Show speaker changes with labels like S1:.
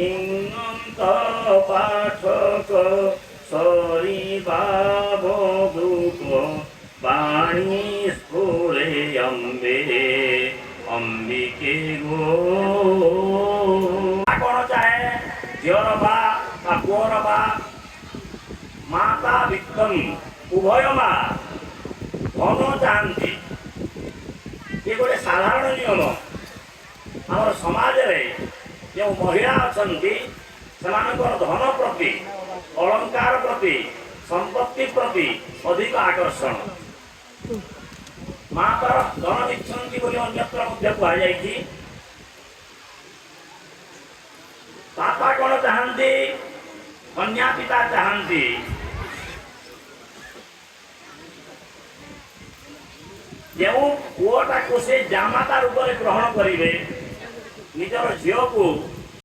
S1: ଇଙ୍ଗନ୍ତ ପାଠକ ସରିବା ବଧୂକ ବାଣୀ ସ୍ଫୁରେ ଅମ୍ବେ ଅମ୍ବିକେ ଗୋ। କଣ ଚାହେ ଝିଅର ବା ପୁଅର ବା ମାତା ବିକ୍ରମ ଉଭୟ ମା ଧନ ଚାହାନ୍ତି। ଏ ଗୋଟେ ସାଧାରଣ ନିୟମ। ଆମର ସମାଜରେ ଯେଉଁ ମହିଳା ଅଛନ୍ତି ସେମାନଙ୍କର ଧନ ପ୍ରତି অলঙ্କାର ପ୍ରତି ସମ୍ପତ୍ତି ପ୍ରତି ଅଧିକ ଆକର୍ଷଣ। ମାତା ଧନ ଇଚ୍ଛନ୍ତି ବୋଲି ଅନ୍ୟତ୍ର ମଧ୍ୟ କୁହାଯାଇଛି। ବାପା କଣ ଚାହାନ୍ତି? କନ୍ୟା ପିତା ଚାହାନ୍ତି ଯେଉଁ ପୁଅଟାକୁ ସେ ଜାମାତା ରୂପରେ ଗ୍ରହଣ କରିବେ ନିଜର ଝିଅକୁ